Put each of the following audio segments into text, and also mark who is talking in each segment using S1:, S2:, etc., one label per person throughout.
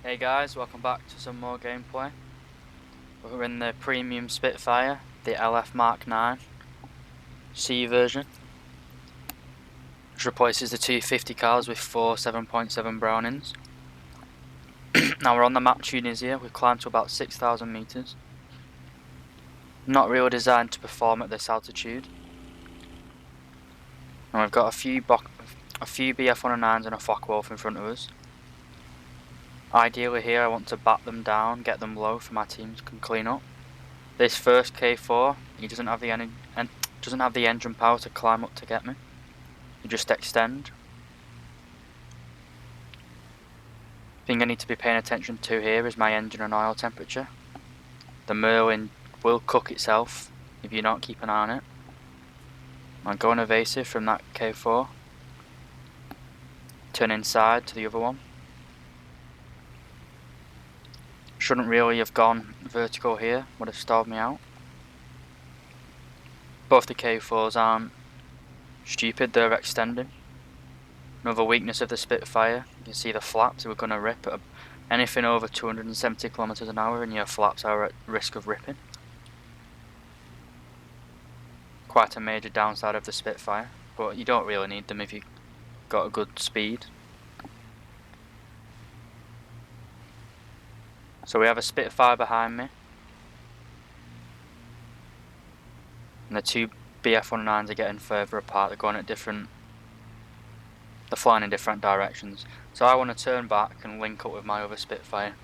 S1: Hey guys, welcome back to some more gameplay. We're in the premium Spitfire, the LF Mark IXc version, which replaces the 250 cals with four 7.7 Brownings. Now we're on the map Tunisia. We've climbed to about 6,000 meters. Not really designed to perform at this altitude. And we've got a few BF-109s and a Focke-Wulf in front of us. Ideally here I want to bat them down, get them low for my teams can clean up. This first K4, he doesn't have the engine power to climb up to get me. You just extend. Thing I need to be paying attention to here is my engine and oil temperature. The Merlin will cook itself if you don't keep an eye on it. I'm going evasive from that K4. Turn inside to the other one. Shouldn't really have gone vertical here, would have stalled me out. Both the K4s aren't stupid, they're extending. Another weakness of the Spitfire, you can see the flaps are going to rip at anything over 270 kilometers an hour, and your flaps are at risk of ripping. Quite a major downside of the Spitfire, but you don't really need them if you've got a good speed. So we have a Spitfire behind me, and the two BF-109s are getting further apart. They're going at they're flying in different directions. So I want to turn back and link up with my other Spitfire,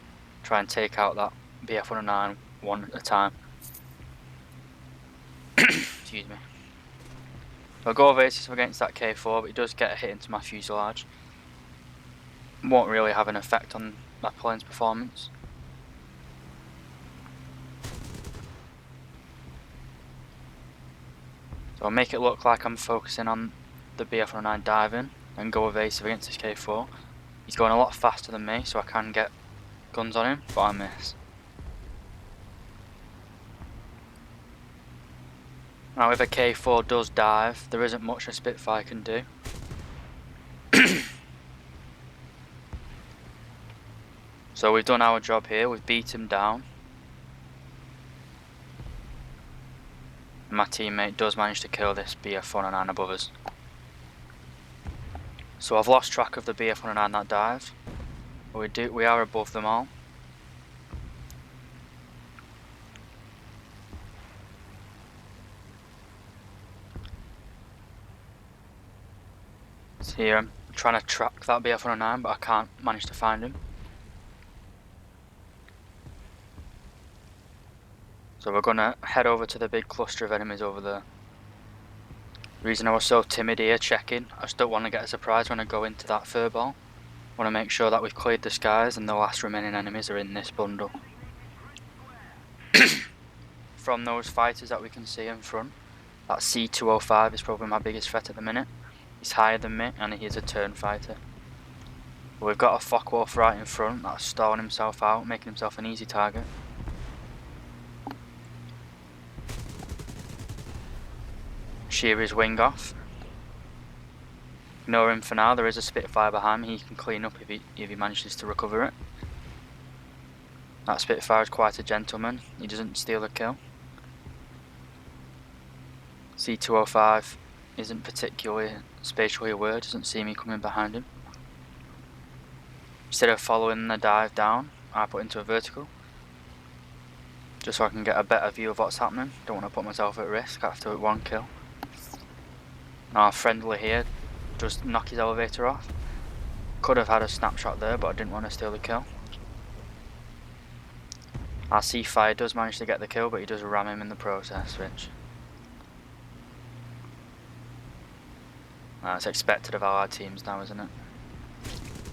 S1: try and take out that BF-109 one at a time. Excuse me. I'll go evasive against that K4, but it does get a hit into my fuselage. Won't really have an effect on my plane's performance. So I'll make it look like I'm focusing on the BF-109 diving and go evasive against this K4. He's going a lot faster than me, so I can get guns on him, but I miss. Now if a K4 does dive, there isn't much a Spitfire can do. So we've done our job here, we've beat him down. My teammate does manage to kill this BF-109 above us. So I've lost track of the BF-109 that dived. But we are above them all. So here I'm trying to track that BF-109, but I can't manage to find him. So we're gonna head over to the big cluster of enemies over there. The reason I was so timid here checking, I just don't want to get a surprise when I go into that furball. I want to make sure that we've cleared the skies and the last remaining enemies are in this bundle. From those fighters that we can see in front, that C205 is probably my biggest threat at the minute. He's higher than me and he is a turn fighter. But we've got a Focke-Wulf right in front that's stalling himself out, making himself an easy target. Shear his wing off. Ignore him for now, there is a Spitfire behind me, he can clean up if he manages to recover it. That Spitfire is quite a gentleman, he doesn't steal a kill. C205 isn't particularly spatially aware, doesn't see me coming behind him. Instead of following the dive down, I put into a vertical. Just so I can get a better view of what's happening, don't want to put myself at risk after one kill. Now our friendly here just knock his elevator off. Could have had a snapshot there, but I didn't want to steal the kill. Our C-Fire does manage to get the kill, but he does ram him in the process, which... it's expected of our teams now, isn't it?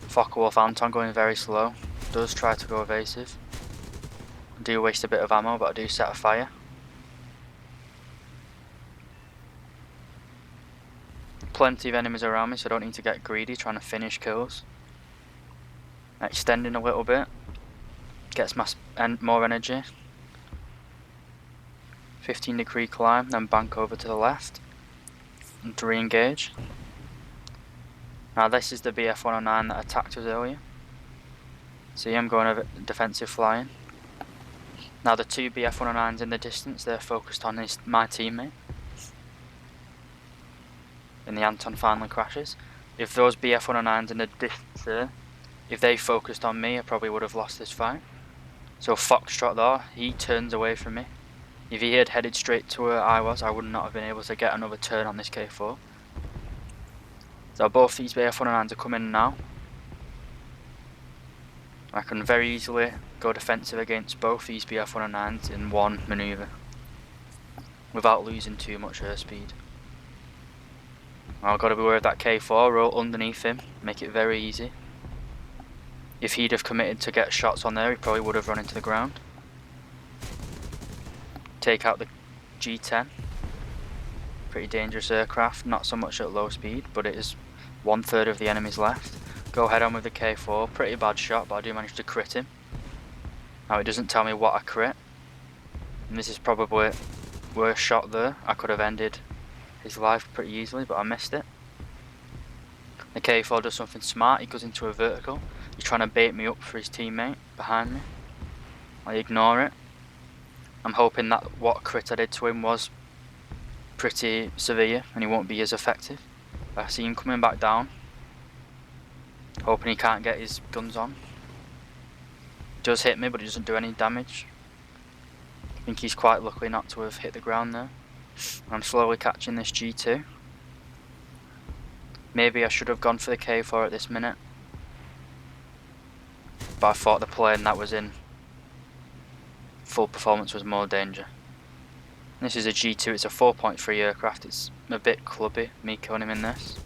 S1: Focke-Wulf Anton going very slow. Does try to go evasive. I do waste a bit of ammo, but I do set a fire. Plenty of enemies around me, so I don't need to get greedy trying to finish kills. Extending a little bit. Gets more energy. 15-degree climb, then bank over to the left. And to re-engage. Now this is the BF-109 that attacked us earlier. See, I'm going over defensive flying. Now the two BF-109s in the distance, they're focused on my teammate. And the Anton finally crashes. If those BF-109s in the distance there, if they focused on me, I probably would have lost this fight. So Foxtrot there, he turns away from me. If he had headed straight to where I was, I would not have been able to get another turn on this K4. So both these BF-109s are coming now. I can very easily go defensive against both these BF-109s in one manoeuvre, without losing too much airspeed. I've got to be aware of that K4, roll underneath him, make it very easy. If he'd have committed to get shots on there, he probably would have run into the ground. Take out the G10. Pretty dangerous aircraft, not so much at low speed, but it is 1/3 of the enemies left. Go head on with the K4, pretty bad shot, but I do manage to crit him. Now it doesn't tell me what I crit, and this is probably worst shot there. I could have ended his life pretty easily, but I missed it. The K4 does something smart, he goes into a vertical. He's trying to bait me up for his teammate behind me. I ignore it. I'm hoping that what crit I did to him was pretty severe and he won't be as effective. I see him coming back down, hoping he can't get his guns on. Does hit me, but he doesn't do any damage. I think he's quite lucky not to have hit the ground there. I'm slowly catching this G2. Maybe I should have gone for the K4 at this minute, but I thought the plane that was in full performance was more danger. This is a G2, it's a 4.3 aircraft, it's a bit clubby, me killing him in this.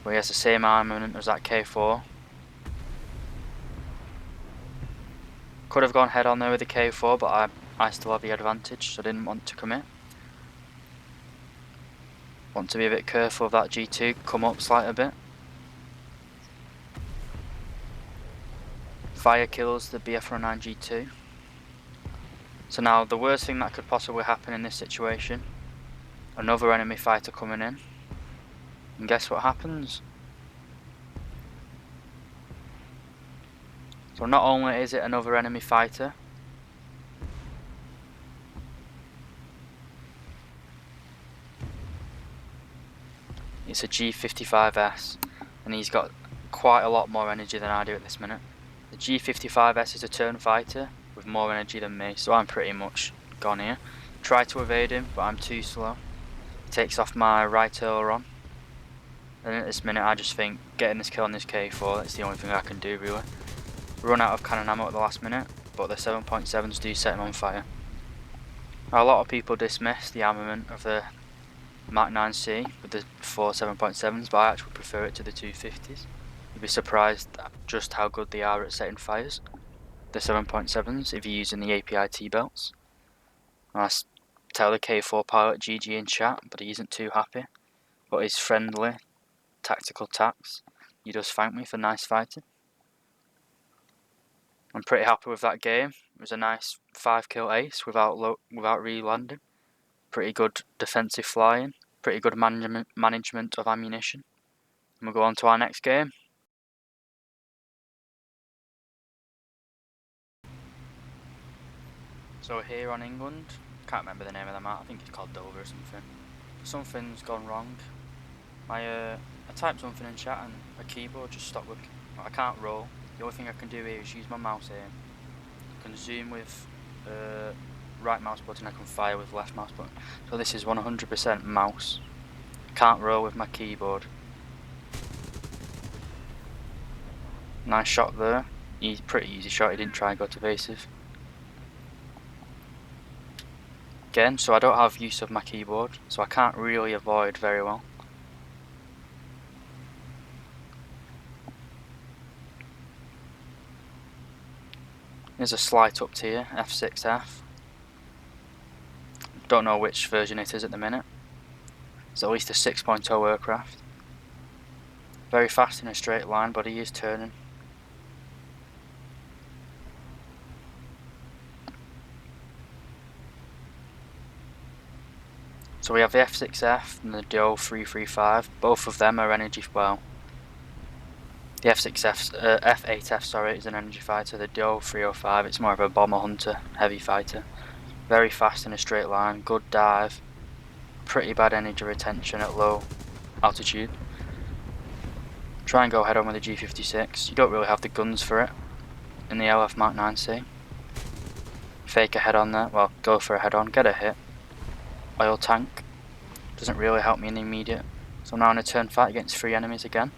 S1: But he has the same armament as that K4. Could have gone head on there with the K4, but I still have the advantage, so I didn't want to commit. Want to be a bit careful of that G2, come up slight a bit. Fire kills the BF-109 G2. So now the worst thing that could possibly happen in this situation, another enemy fighter coming in. And guess what happens? So not only is it another enemy fighter, it's a G55S, and he's got quite a lot more energy than I do at this minute. The G55S is a turn fighter with more energy than me, so I'm pretty much gone here. Try to evade him, but I'm too slow. He takes off my right aileron. And at this minute I just think getting this kill on this K4, that's the only thing I can do really. Run out of cannon ammo at the last minute, but the 7.7s do set him on fire. Now, a lot of people dismiss the armament of the Mark IXc with the 4 7.7s, but I actually prefer it to the 250s. You'd be surprised at just how good they are at setting fires, the 7.7s, if you're using the API T-belts. I tell the K4 pilot GG in chat, but he isn't too happy. But his friendly, tactical tax, he does thank me for nice fighting. I'm pretty happy with that game. It was a nice 5-kill ace without re-landing. Pretty good defensive flying. Pretty good management of ammunition. And we'll go on to our next game. So here on England, can't remember the name of the map. I think it's called Dover or something. Something's gone wrong. I typed something in chat and my keyboard just stopped working. I can't roll. The only thing I can do here is use my mouse here. I can zoom with right mouse button, I can fire with left mouse button. So this is 100% mouse. Can't roll with my keyboard. Nice shot there. Pretty easy shot, he didn't try and go to evasive. Again, so I don't have use of my keyboard, so I can't really avoid very well. There's a slight up tier, F6F. Don't know which version it is at the minute. It's at least a 6.0 aircraft. Very fast in a straight line, but he is turning. So we have the F6F and the DO 335. Both of them are energy, well, The F8F, sorry, is an energy fighter. The DO 305, it's more of a bomber hunter, heavy fighter. Very fast in a straight line, good dive, pretty bad energy retention at low altitude. Try and go head on with the G56. You don't really have the guns for it in the LF Mark IXc. Fake a head on there, well, go for a head on, get a hit. Oil tank, doesn't really help me in the immediate. So I'm now in a turn fight against 3 enemies again.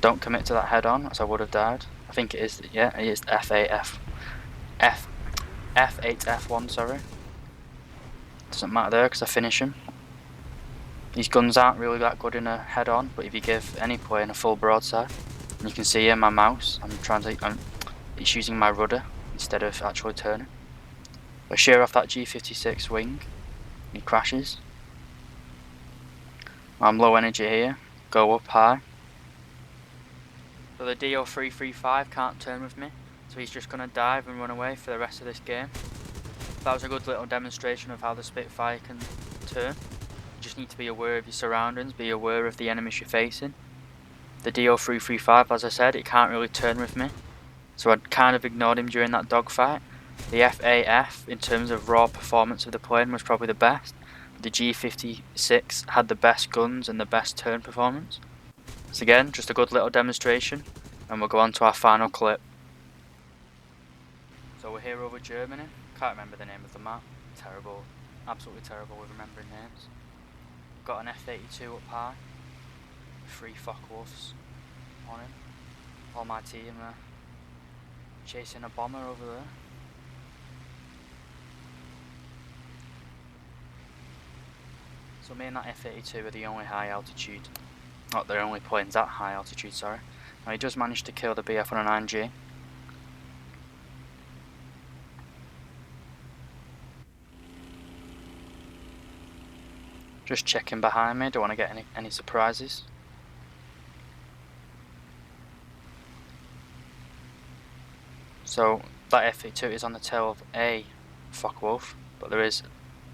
S1: Don't commit to that head on, as I would have died. I think it is, yeah, it is F8F1, sorry. Doesn't matter there because I finish him. These guns aren't really that good in a head on, but if you give any player in a full broadside, and you can see here my mouse, it's using my rudder instead of actually turning. I shear off that G56 wing, he crashes. I'm low energy here, go up high. So the DO335 can't turn with me, so he's just going to dive and run away for the rest of this game. That was a good little demonstration of how the Spitfire can turn. You just need to be aware of your surroundings, be aware of the enemies you're facing. The DO335, as I said, it can't really turn with me, so I kind of ignored him during that dogfight. The FAF, in terms of raw performance of the plane, was probably the best. The G56 had the best guns and the best turn performance. So again, just a good little demonstration, and we'll go on to our final clip. So we're here over Germany. Can't remember the name of the map. Terrible, absolutely terrible with remembering names. Got an F-82 up high. 3 Focke-Wulfs on him. All my team are chasing a bomber over there. So me and that F-82 are the only high altitude. Not the only planes at high altitude, sorry. Now he does manage to kill the BF-109G. Just checking behind me, don't want to get any surprises. So that F-82 is on the tail of a Focke-Wulf, but there is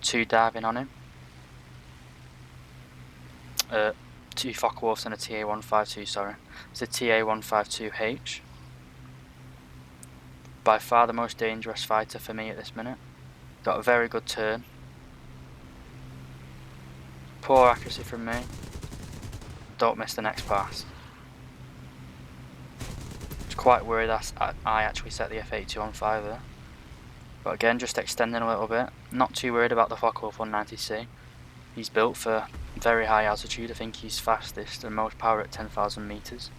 S1: 2 diving on him. 2 Focke-Wulfs and a TA-152, sorry. It's a TA-152H. By far the most dangerous fighter for me at this minute. Got a very good turn. Poor accuracy from me. Don't miss the next pass. Just quite worried that I actually set the F-82 on fire there. But again, just extending a little bit. Not too worried about the Focke-Wulf 190C. He's built for very high altitude. I think he's fastest and most power at 10,000 meters.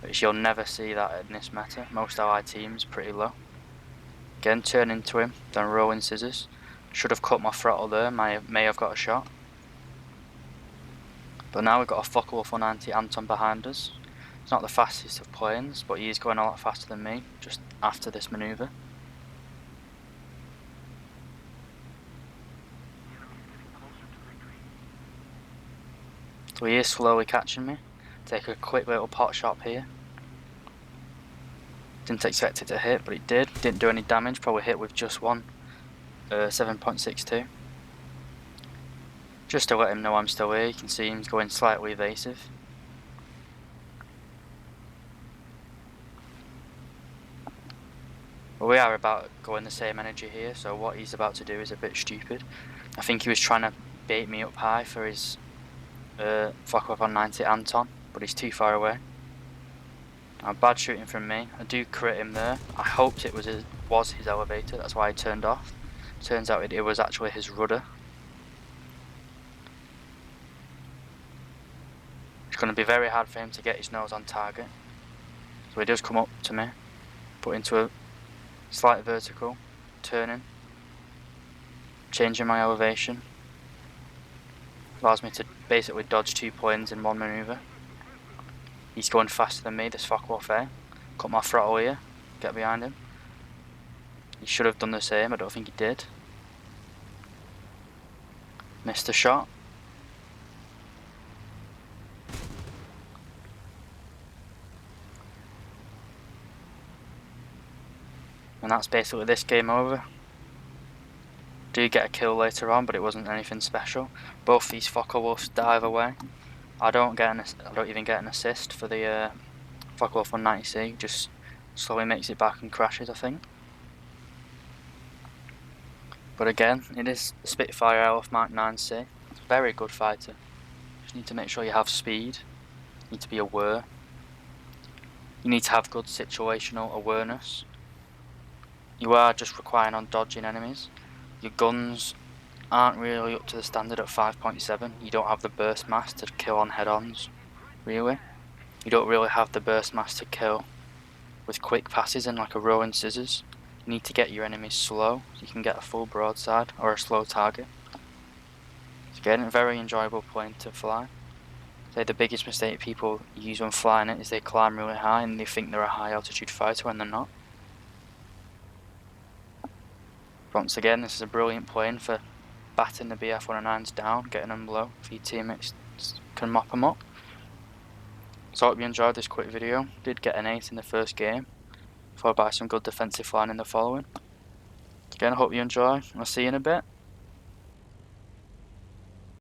S1: Which you'll never see that in this meta. Most allied teams pretty low. Again, turn into him, then rolling scissors. Should have cut my throttle there, may have got a shot. But now we've got a Focke-Wulf 190 Anton behind us. It's not the fastest of planes, but he is going a lot faster than me, just after this manoeuvre. So he is slowly catching me. Take a quick little pot shot here. Didn't expect it to hit, but it did. Didn't do any damage, probably hit with just one 7.62. Just to let him know I'm still here, you can see him going slightly evasive. But we are about going the same energy here, so what he's about to do is a bit stupid. I think he was trying to bait me up high for his Focke-Wulf 190 Anton, but he's too far away. Bad shooting from me. I do crit him there. I hoped it was his elevator, that's why I turned off. Turns out it was actually his rudder. It's going to be very hard for him to get his nose on target. So he does come up to me, put into a slight vertical, turning, changing my elevation. Allows me to basically dodge 2 planes in one manoeuvre. He's going faster than me, this Focke-Wulf A. Cut my throttle here, get behind him. He should have done the same, I don't think he did. Missed a shot. And that's basically this game over. Do get a kill later on, but it wasn't anything special. Both these Focke-Wulfs dive away. I don't even get an assist for the SAKO 190C. Just slowly makes it back and crashes, I think. But again, it is the Spitfire LF MK IXc. It's a very good fighter. Just need to make sure you have speed. You need to be aware. You need to have good situational awareness. You are just relying on dodging enemies. Your guns aren't really up to the standard at 5.7. You don't have the burst mass to kill on head-ons, really. You don't really have the burst mass to kill with quick passes and like a row and scissors. You need to get your enemies slow so you can get a full broadside or a slow target. It's again very enjoyable plane to fly. Say the biggest mistake people use when flying it is they climb really high and they think they're a high altitude fighter when they're not. Once again, this is a brilliant plane for batting the BF-109s down, getting them low if your teammates can mop them up. So I hope you enjoyed this quick video. Did get an 8 in the first game, followed by some good defensive flying in the following. Again, I hope you enjoy. I'll see you in a bit.